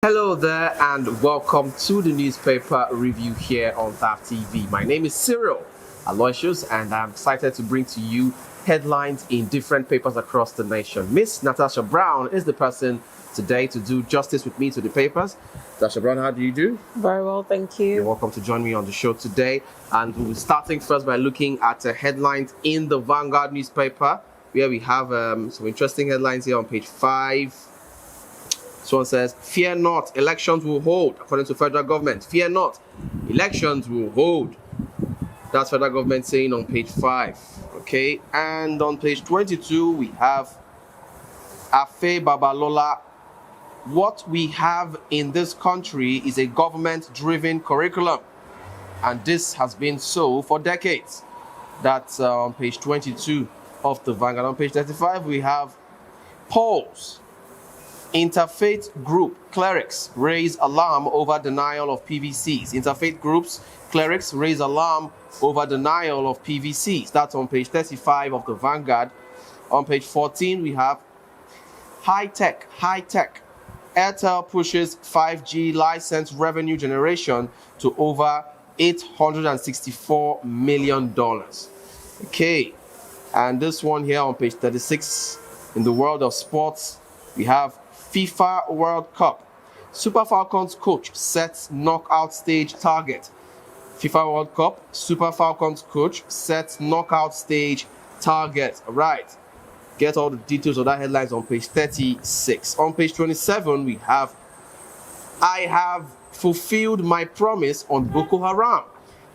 Hello there and welcome to the newspaper review here on TAF TV. My name is Cyril Aloysius and I'm excited to bring to you headlines in different papers across the nation. Miss Natasha Brown is the person today to do justice with me to the papers. Natasha Brown, how do you do? Very well, thank you. You're welcome to join me on the show today. And we'll be starting first by looking at headlines in the Vanguard newspaper, where we have some interesting headlines here on page 5. This one says, fear not, elections will hold, according to federal government. Fear not, elections will hold. That's federal government saying on page 5. Okay, and on page 22, we have Afe Babalola. What we have in this country is a government-driven curriculum. And this has been so for decades. That's on page 22 of the Vanguard. On page 35, we have polls. Interfaith group clerics raise alarm over denial of PVCs. Interfaith groups clerics raise alarm over denial of PVCs. That's on page 35 of the Vanguard. On page 14, we have high tech. Airtel pushes 5G license revenue generation to over $864 million. Okay, and this one here on page 36, in the world of sports, we have FIFA World Cup. Super Falcons coach sets knockout stage target. FIFA World Cup, Super Falcons coach sets knockout stage target. All right. Get all the details of that headlines on page 36. On page 27, we have, I have fulfilled my promise on Bokoharam.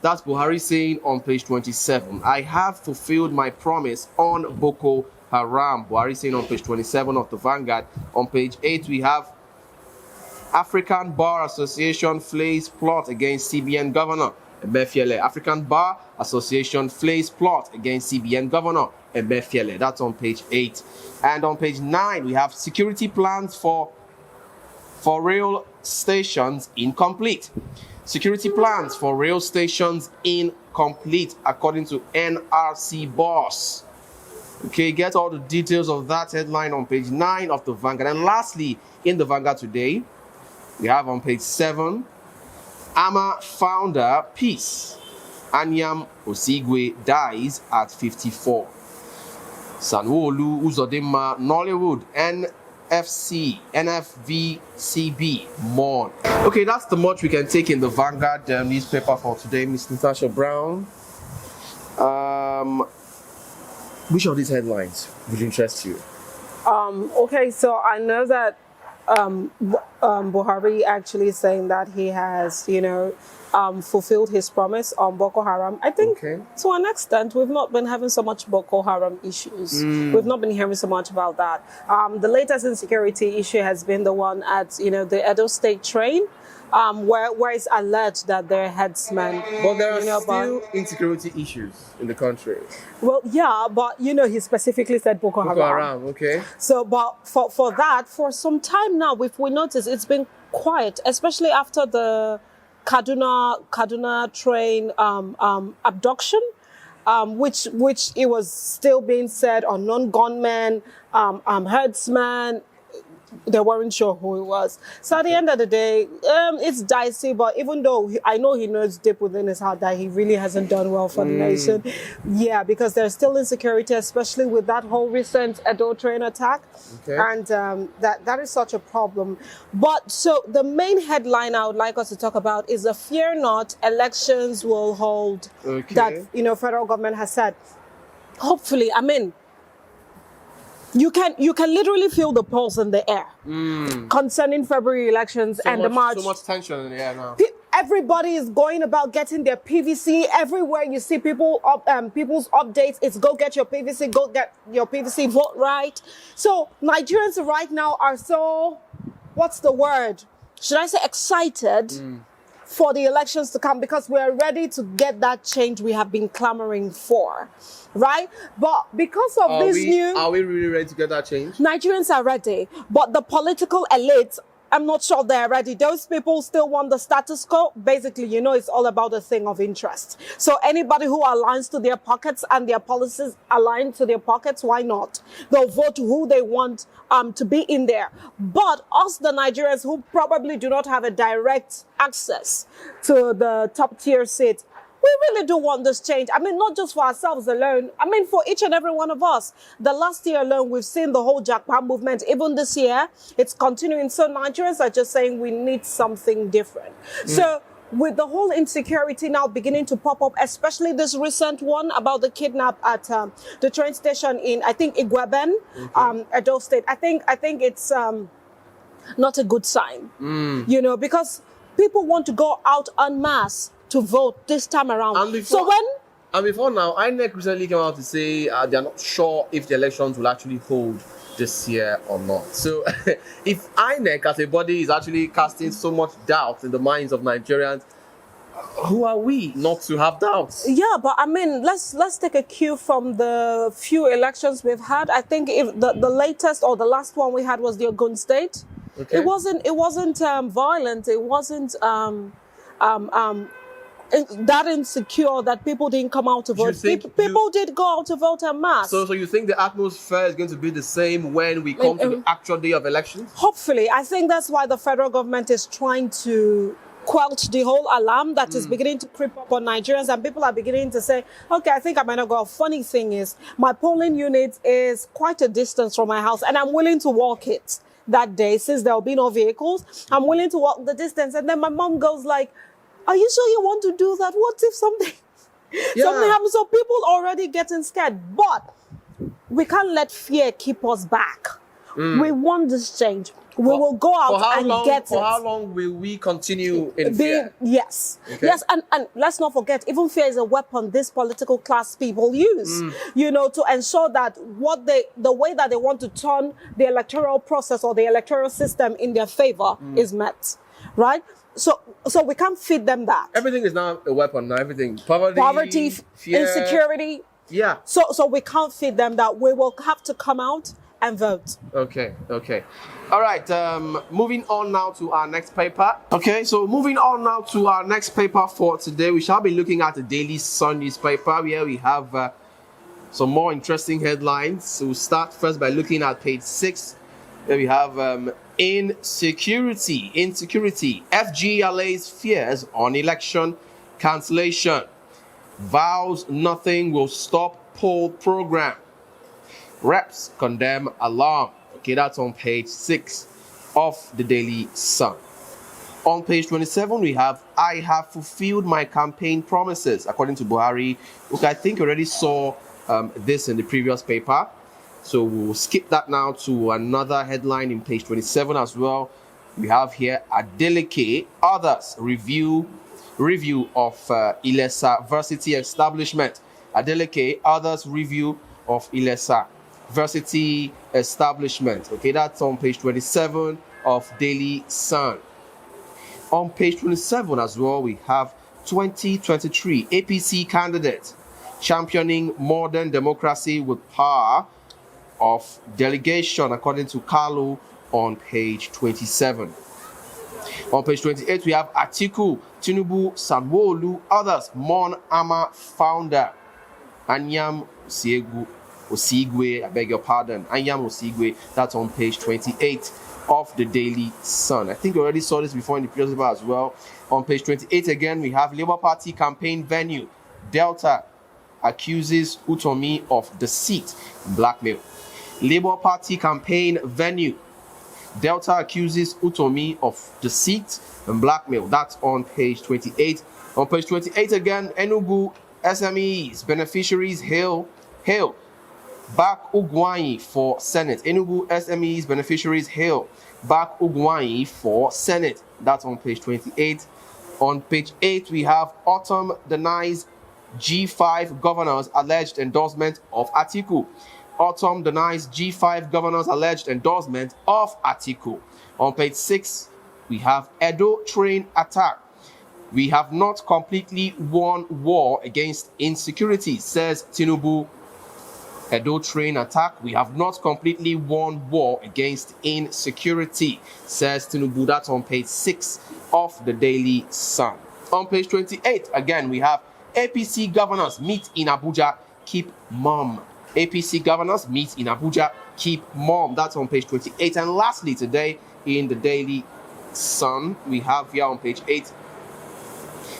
That's Buhari saying on page 27. I have fulfilled my promise on Boko Haram. Buhari saying on page 27 of the Vanguard. On page 8, we have African Bar Association flays plot against CBN Governor Emefiele. African Bar Association flays plot against CBN Governor Emefiele. That's on page 8. And on page 9, we have security plans for rail stations incomplete. Security plans for rail stations incomplete, according to NRC boss. Okay, get all the details of that headline on page 9 of the Vanguard. And lastly, in the Vanguard today, we have on page 7, AMA founder Peace Anyam Osigwe dies at 54. Sanwo-Olu Uzodinma Nollywood NFVCB mourn. Okay, that's the much we can take in the Vanguard newspaper for today, Miss Natasha Brown. Which of these headlines would interest you? Okay, so I know that Buhari actually saying that he has, fulfilled his promise on Boko Haram. I think to an extent, we've not been having so much Boko Haram issues. We've not been hearing so much about that. The latest insecurity issue has been the one at, the Edo State train. Where it's alleged that their headsmen. But there are still insecurity issues in the country. Well, yeah, but he specifically said Boko Haram. Okay. So, but for that, for some time now, if we notice, it's been quiet, especially after the Kaduna train abduction, which it was still being said unknown gunmen, herdsmen. They weren't sure who it was. So at the end of the day, it's dicey, but even though I know he knows deep within his heart that he really hasn't done well for the nation. Yeah, because there's still insecurity, especially with that whole recent Edo train attack. Okay. And that is such a problem. But so the main headline I would like us to talk about is the fear not, elections will hold. Okay. That, federal government has said. Hopefully, you can literally feel the pulse in the air concerning February elections and the March. So much tension in the air now. Everybody is going about getting their PVC. Everywhere you see people's updates, it's go get your PVC, go get your PVC, vote right. So Nigerians right now are so, what's the word? Should I say excited for the elections to come, because we're ready to get that change we have been clamoring for. Right? But because of Are we really ready to get that change? Nigerians are ready. But the political elite I'm not sure they're ready. Those people still want the status quo. Basically, it's all about a thing of interest. So anybody who aligns to their pockets and their policies align to their pockets, why not? They'll vote who they want to be in there. But us, the Nigerians who probably do not have a direct access to the top tier seats, we really do want this change. I mean, not just for ourselves alone. I mean, for each and every one of us. The last year alone, we've seen the whole Jackpot movement. Even this year, it's continuing. So Nigerians are just saying we need something different. So with the whole insecurity now beginning to pop up, especially this recent one about the kidnap at the train station in, I think, Igweben, Edo State. I think it's not a good sign, because people want to go out en masse to vote this time around. And before now, INEC recently came out to say they're not sure if the elections will actually hold this year or not. So if INEC as a body is actually casting so much doubt in the minds of Nigerians, who are we not to have doubts? Yeah, but I mean, let's take a cue from the few elections we've had. I think if the latest or the last one we had was the Ogun State. Okay. It wasn't violent. It wasn't that insecure that people didn't come out to vote. People did go out to vote en masse. So you think the atmosphere is going to be the same when we come to the actual day of elections? Hopefully. I think that's why the federal government is trying to quench the whole alarm that is beginning to creep up on Nigerians, and people are beginning to say, okay, I think I might not go. Funny thing is, my polling unit is quite a distance from my house, and I'm willing to walk it that day since there will be no vehicles. I'm willing to walk the distance. And then my mom goes like, are you sure you want to do that? What if something happens? So people already getting scared. But we can't let fear keep us back. We want this change. We will go out and get it. For how long will we continue in fear? Yes. Okay. Yes, and let's not forget, even fear is a weapon this political class people use, to ensure that the way that they want to turn the electoral process or the electoral system in their favor is met, right? So we can't feed them that. Everything is now a weapon. Now everything, poverty, fear, insecurity. Yeah. So we can't feed them that. We will have to come out and vote. Okay. All right. Moving on now to our next paper. Okay. So moving on now to our next paper for today, we shall be looking at the Daily Sun newspaper, where we have some more interesting headlines. So we'll start first by looking at page 6, where we have insecurity. FG allays fears on election cancellation. Vows nothing will stop poll program. Reps condemn alarm. Okay, that's on page 6 of the Daily Sun. On page 27, we have, I have fulfilled my campaign promises, according to Buhari. Okay, I think you already saw this in the previous paper. So we'll skip that now to another headline in page 27 as well. We have here, Adeleke, others review of Ilesa Varsity establishment. Adeleke, others review of Ilesa Varsity establishment. Okay, that's on page 27 of Daily Sun. On page 27 as well, we have 2023 APC candidate championing modern democracy with power of delegation, according to Kalu, on page 27. On page 28, we have Atiku, Tinubu, Sanwo-Olu, others mourn AMA founder Anyam Osigwe, I beg your pardon, Anyam Osigwe. That's on page 28 of the Daily Sun. I think we already saw this before in the previous paper as well. On page 28 again, we have Labour Party campaign venue. Delta accuses Utomi of deceit, blackmail. Labour Party campaign venue. Delta accuses Utomi of deceit and blackmail. That's on page 28. On page 28 again, Enugu SMEs beneficiaries hail. Back Ugwai for Senate. Enugu SMEs beneficiaries hail. Back Ugwai for Senate. That's on page 28. On page 8, we have Autumn denies G5 governors alleged endorsement of Atiku. Autumn denies G5 governors alleged endorsement of Atiku. On page 6, we have Edo train attack. We have not completely won war against insecurity, says Tinubu. Edo train attack. We have not completely won war against insecurity, says Tinubu. That's on page 6 of the Daily Sun. On page 28, again, we have APC governors meet in Abuja, keep mum. APC governors meet in Abuja, keep mum. That's on page 28. And lastly, today in the Daily Sun, we have here on page 8,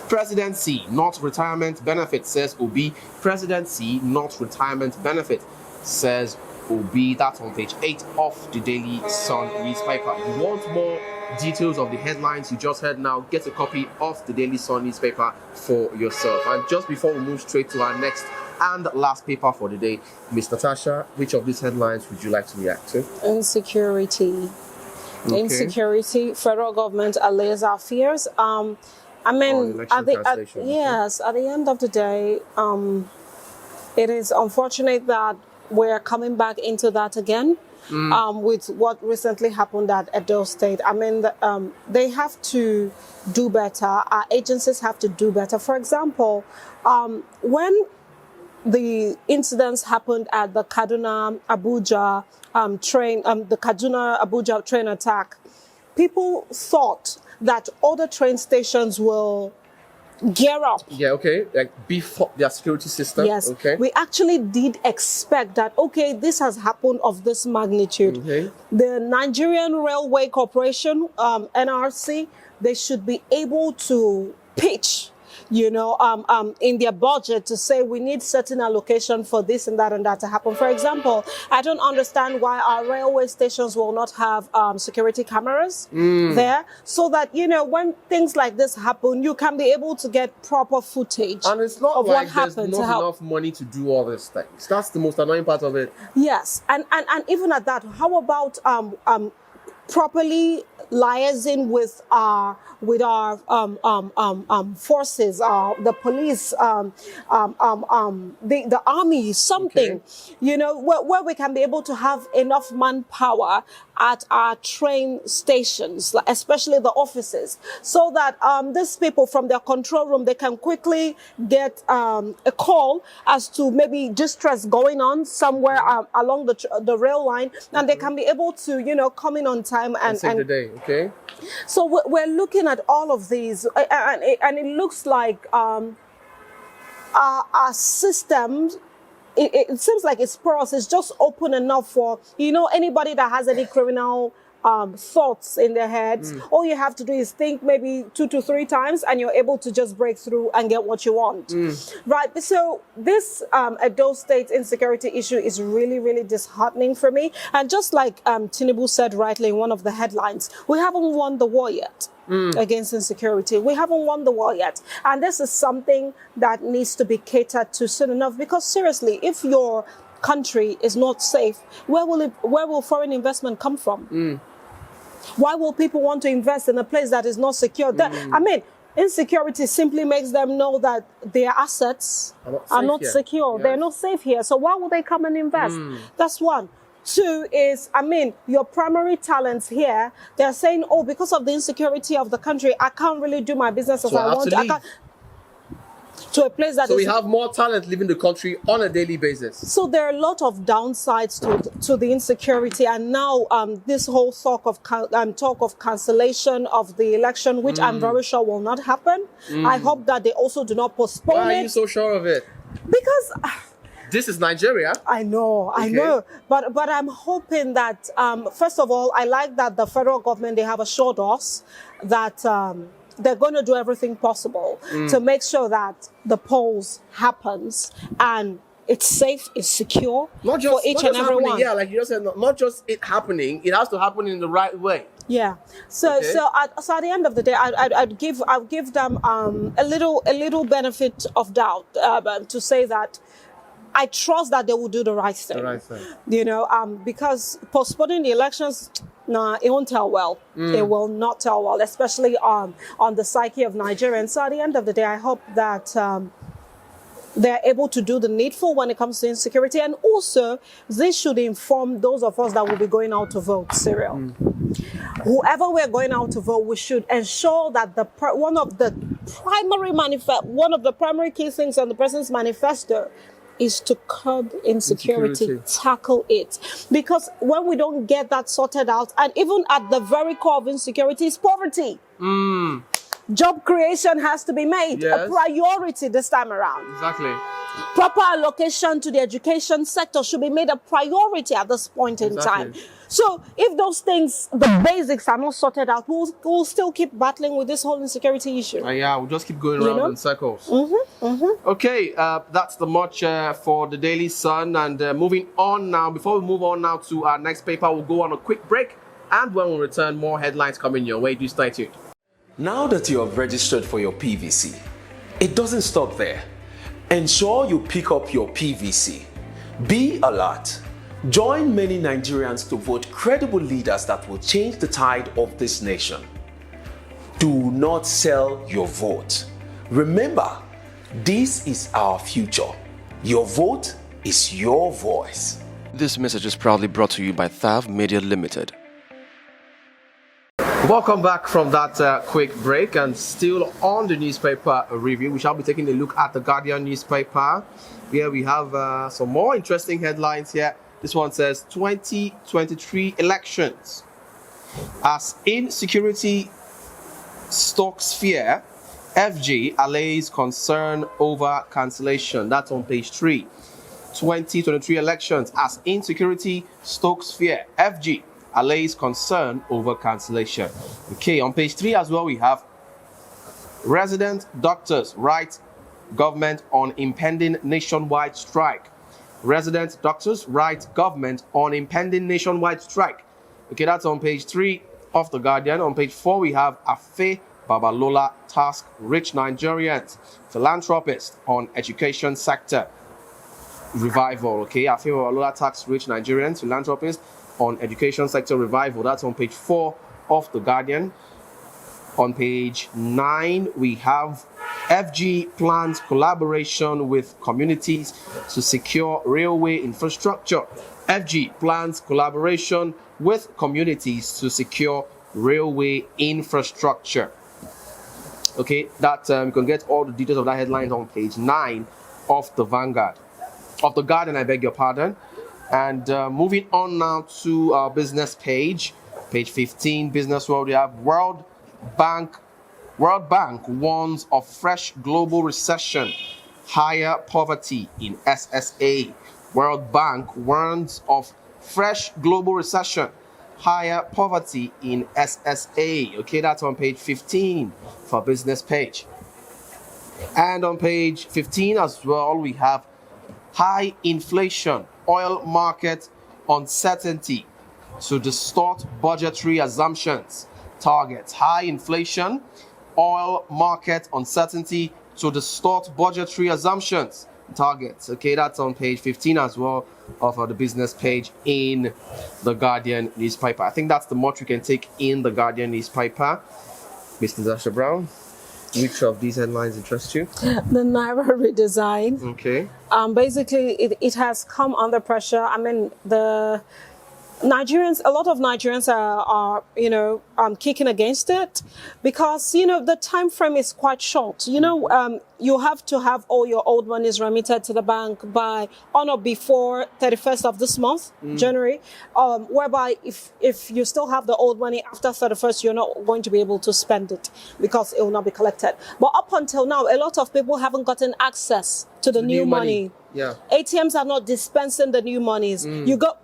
presidency, not retirement benefit, says Obi. Presidency, not retirement benefit, says Obi. That's on page 8 of the Daily Sun newspaper. If you want more details of the headlines you just heard now, get a copy of the Daily Sun newspaper for yourself. And just before we move straight to our next and last paper for the day, Ms. Natasha, which of these headlines would you like to react to? Insecurity. Okay. Insecurity. Federal government allays our fears. I mean, at the end of the day, it is unfortunate that we're coming back into that again with what recently happened at Edo State. I mean, they have to do better. Our agencies have to do better. For example, when the incidents happened at the Kaduna Abuja train attack, people thought that other train stations will gear up. Yeah, okay. Like before their security system. Yes. Okay. We actually did expect that, okay, this has happened of this magnitude. Okay. The Nigerian Railway Corporation, NRC, they should be able to pitch, in their budget to say we need certain allocation for this and that to happen. For example, I don't understand why our railway stations will not have security cameras there, so that, when things like this happen, you can be able to get proper footage and it's not of like what happened. There's not enough money to do all these things. That's the most annoying part of it. Yes, and even at that, how about properly liaising with our forces, the police, the army, something, where we can be able to have enough manpower at our train stations, especially the offices, so that these people from their control room, they can quickly get a call as to maybe distress going on somewhere along the rail line, and they can be able to, come in on time and save the day. Okay. So we're looking at all of these, and it looks like our systems. It seems like it's porous. It's just open enough for anybody that has any criminal thoughts in their heads. All you have to do is think maybe 2 to 3 times, and you're able to just break through and get what you want. Right. So this Edo State insecurity issue is really, really disheartening for me. And just like Tinubu said rightly in one of the headlines, we haven't won the war yet. Against insecurity. We haven't won the war yet. And this is something that needs to be catered to soon enough, because seriously, if your country is not safe, where will foreign investment come from? Why will people want to invest in a place that is not secure? Insecurity simply makes them know that their assets are not secure. Yes. They're not safe here. So why would they come and invest? That's one. 2 is, your primary talents here, they're saying, because of the insecurity of the country, I can't really do my business as I want. I can't. To a place that we have more talent leaving the country on a daily basis. So there are a lot of downsides to the insecurity, and now this whole talk of cancellation of the election, which I'm very sure will not happen. I hope that they also do not postpone it. Why are you so sure of it? Because this is Nigeria. I know, but I'm hoping that first of all, I like that the federal government, they have assured us that they're going to do everything possible to make sure that the polls happens and it's safe, it's secure for each and every one. Yeah, like you just said, not just it happening, it has to happen in the right way. Yeah. So at the end of the day, I'd give them a little benefit of doubt to say that I trust that they will do the right thing. Because postponing the elections, it won't tell well. It will not tell well, especially on the psyche of Nigerians. So at the end of the day, I hope that they're able to do the needful when it comes to insecurity. And also, this should inform those of us that will be going out to vote, Cyril. Whoever we're going out to vote, we should ensure that one of the primary key things on the person's manifesto is to curb insecurity, tackle it. Because when we don't get that sorted out, and even at the very core of insecurity is poverty. Job creation has to be made a priority this time around. Exactly. Proper allocation to the education sector should be made a priority at this point in time. So if those things, the basics are not sorted out, we'll still keep battling with this whole insecurity issue. We'll just keep going around in circles. Okay, that's the much for the Daily Sun. And moving on now, before we move on now to our next paper, we'll go on a quick break. And when we return, more headlines coming your way. Do stay tuned. Now that you have registered for your PVC, it doesn't stop there. Ensure you pick up your PVC. Be alert. Join many Nigerians to vote credible leaders that will change the tide of this nation. Do not sell your vote. Remember, this is our future. Your vote is your voice. This message is proudly brought to you by Thav Media Limited. Welcome back from that quick break, and still on the newspaper review, we shall be taking a look at the Guardian newspaper. Here we have some more interesting headlines here. This one says 2023 elections. As insecurity stokes fear, FG allays concern over cancellation. That's on page 3. 2023 elections. As insecurity stokes fear, FG allays concern over cancellation. Okay, on page 3 as well, we have resident doctors write government on impending nationwide strike. Resident doctors write government on impending nationwide strike. Okay, that's on page 3 of the Guardian. On page 4, we have Afe Babalola task rich Nigerians, philanthropist on education sector revival. Okay, Afe Babalola task rich Nigerians, philanthropist on education sector revival. That's on page 4 of the Guardian. On page 9, we have FG plans collaboration with communities to secure railway infrastructure. FG plans collaboration with communities to secure railway infrastructure. Okay, that you can get all the details of that headline on page 9 of the Guardian, I beg your pardon. And moving on now to our business page 15, Business World. We have World Bank warns of fresh global recession, higher poverty in SSA. World Bank warns of fresh global recession, higher poverty in SSA. Okay, that's on page 15 for business page. And on page 15 as well, we have high inflation, oil market uncertainty to distort budgetary assumptions. Targets. High inflation, oil market uncertainty to distort budgetary assumptions. Targets. Okay, that's on page 15 as well of the business page in the Guardian newspaper. I think that's the much we can take in the Guardian newspaper. Mr. Dasha Brown, which of these headlines interest you? The Naira redesign. Okay. Basically, it has come under pressure. I mean, the Nigerians, a lot of Nigerians are kicking against it because, the time frame is quite short. You have to have all your old monies remitted to the bank by on or before 31st of this month, January, whereby if you still have the old money after 31st, you're not going to be able to spend it because it will not be collected. But up until now, a lot of people haven't gotten access to the new money. Yeah. ATMs are not dispensing the new monies. You got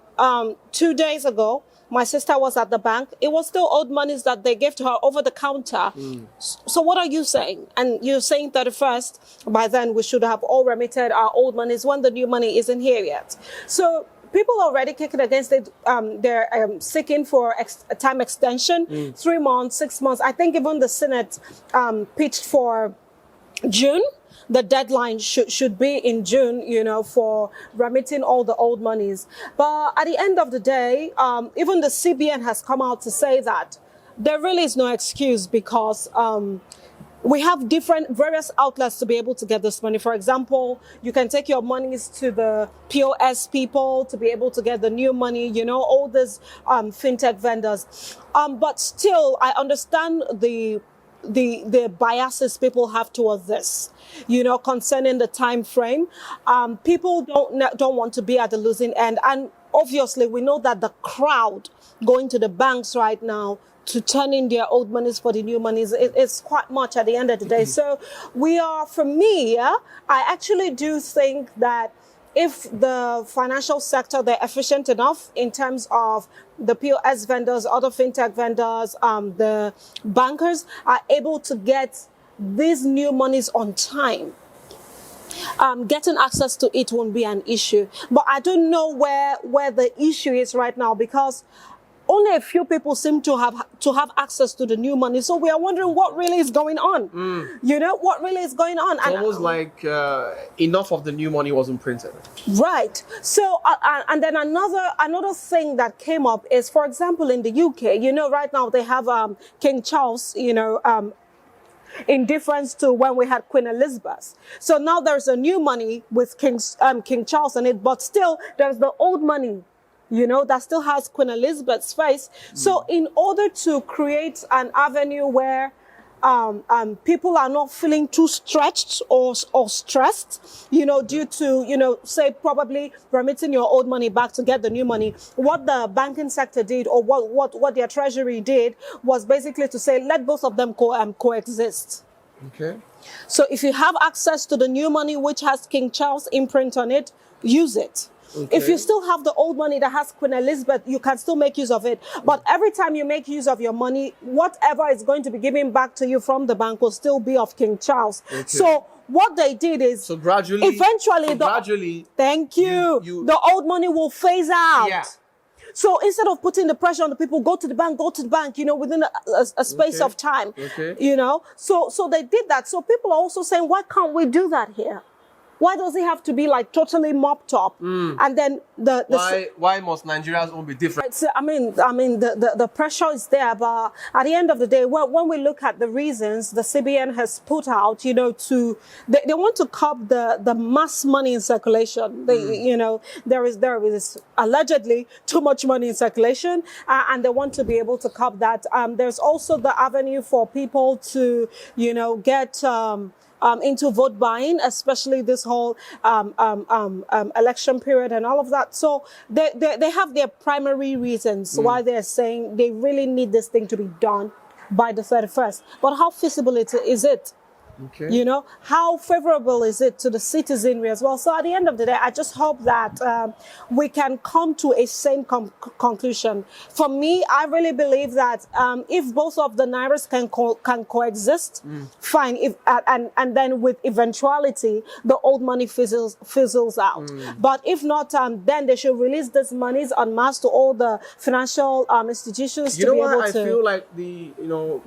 2 days ago, my sister was at the bank. It was still old monies that they gave to her over the counter. So what are you saying? And you're saying 31st, by then we should have all remitted our old monies when the new money isn't here yet. So people are already kicking against it. They're seeking for a time extension, 3 months, 6 months. I think even the Senate pitched for June. The deadline should be in June, for remitting all the old monies. But at the end of the day, even the CBN has come out to say that there really is no excuse because we have various outlets to be able to get this money. For example, you can take your monies to the POS people to be able to get the new money, all these fintech vendors. But still, I understand the the biases people have towards this, concerning the time frame. People don't want to be at the losing end, and obviously we know that the crowd going to the banks right now to turn in their old monies for the new monies, it's quite much at the end of the day. So for me, I actually do think that if the financial sector, they're efficient enough in terms of the POS vendors, other fintech vendors, the bankers are able to get these new monies on time, getting access to it won't be an issue. But I don't know where the issue is right now, because only a few people seem to have access to the new money. So we are wondering what really is going on. What really is going on. It's almost like enough of the new money wasn't printed. Right. So, and then another thing that came up is, for example, in the UK, right now they have King Charles, in difference to when we had Queen Elizabeth. So now there's a new money with King Charles in it, but still there's the old money, that still has Queen Elizabeth's face. So in order to create an avenue where people are not feeling too stretched or stressed, due to, say probably remitting your old money back to get the new money, what the banking sector did, or what their treasury did, was basically to say, let both of them coexist. Okay. So if you have access to the new money, which has King Charles imprint on it, use it. Okay. If you still have the old money that has Queen Elizabeth, you can still make use of it. But every time you make use of your money, whatever is going to be given back to you from the bank will still be of King Charles. Okay. So what they did is, gradually, thank you. The old money will phase out. Yeah. So instead of putting the pressure on the people, go to the bank, within a space of time, so they did that. So people are also saying, why can't we do that here? Why does it have to be like totally mopped up? And then why must Nigerians all be different? So, I mean, the pressure is there, but at the end of the day, when we look at the reasons the CBN has put out, they want to curb the mass money in circulation. There is allegedly too much money in circulation, and they want to be able to curb that. There's also the avenue for people to, get into vote buying, especially this whole election period and all of that. So they have their primary reasons why they're saying they really need this thing to be done by the 31st. But how feasible is it? Okay. How favorable is it to the citizenry as well? So at the end of the day, I just hope that we can come to a sane conclusion. For me, I really believe that if both of the nairas can coexist, fine. And then with eventuality, the old money fizzles out. But if not, then they should release these monies en masse to all the financial institutions to be able to. I feel like the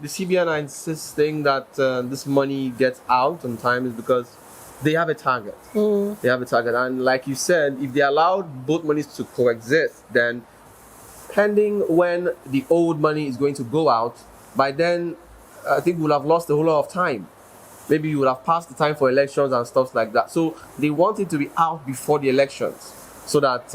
CBN insisting that this money gets out on time is because they have a target. They have a target, and like you said, if they allowed both monies to coexist, then pending when the old money is going to go out, by then I think we'll have lost a whole lot of time. Maybe you would have passed the time for elections and stuff like that. So they want it to be out before the elections, so that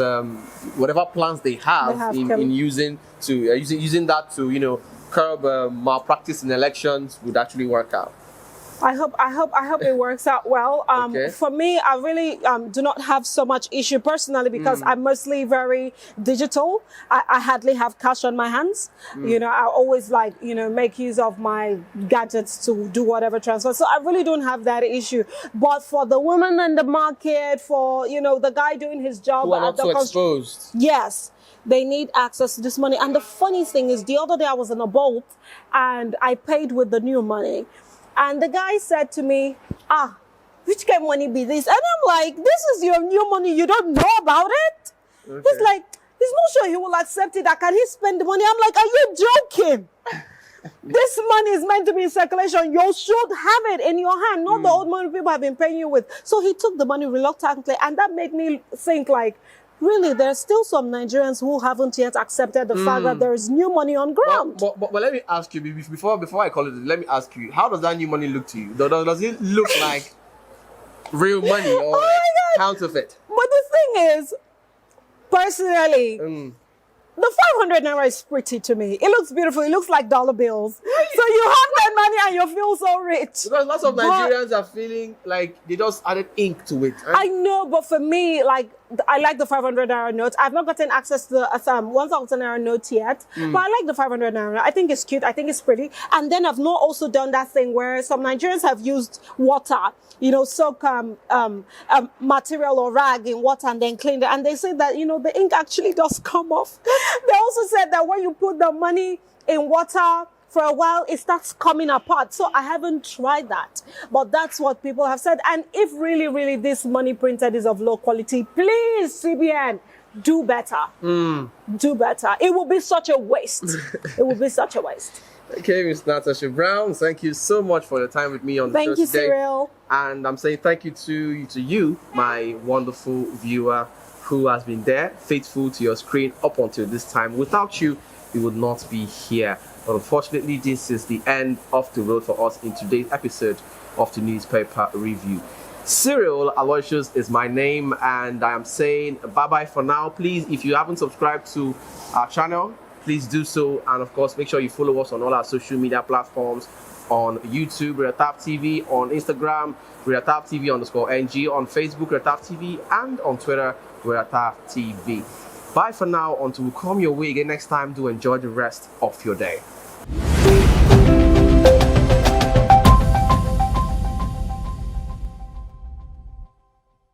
whatever plans they have in using that to curb malpractice in elections would actually work out. I hope it works out well. Okay. For me, I really do not have so much issue personally, because I'm mostly very digital. I hardly have cash on my hands. I always make use of my gadgets to do whatever transfer. So I really don't have that issue. But for the woman in the market, for the guy doing his job, who are not so exposed. Yes. They need access to this money. And the funny thing is, the other day I was in a boat and I paid with the new money. And the guy said to me, which kind of money be this? And I'm like, this is your new money. You don't know about it? Okay. He's like, he's not sure he will accept it. Can he spend the money? I'm like, are you joking? This money is meant to be in circulation. You should have it in your hand, not the old money people have been paying you with. So he took the money reluctantly. And that made me think really, there's still some Nigerians who haven't yet accepted the fact that there is new money on ground. But let me ask you, before I call it, let me ask you, how does that new money look to you? Does it look like real money or counterfeit? But the thing is, personally, the 500 naira is pretty to me. It looks beautiful. It looks like dollar bills. So you have that money and you feel so rich. Because lots of Nigerians are feeling like they just added ink to it. I know, but for me, like, I like the 500 naira note. I've not gotten access to the 1,000 naira note yet, but I like the 500 naira. I think it's cute. I think it's pretty. And then I've not also done that thing where some Nigerians have used water, soak material or rag in water and then clean it. And they say that, the ink actually does come off. They also said that when you put the money in water for a while, it starts coming apart. So I haven't tried that. But that's what people have said. And if really, really this money printed is of low quality, please, CBN, do better. Do better. It will be such a waste. It will be such a waste. Okay, Ms. Natasha Brown, thank you so much for your time with me on the show today. Thank you, Cyril. And I'm saying thank you to you, my wonderful viewer, who has been there, faithful to your screen up until this time. Without you, we would not be here. But unfortunately, this is the end of the road for us in today's episode of the Newspaper Review. Cyril Aloysius is my name, and I am saying bye-bye for now. Please, if you haven't subscribed to our channel, please do so. And of course, make sure you follow us on all our social media platforms. On YouTube, Retap TV, on Instagram, Retap TV_NG, on Facebook, Retap TV, and on Twitter, Retap TV. Bye for now until we come your way again next time. Do enjoy the rest of your day.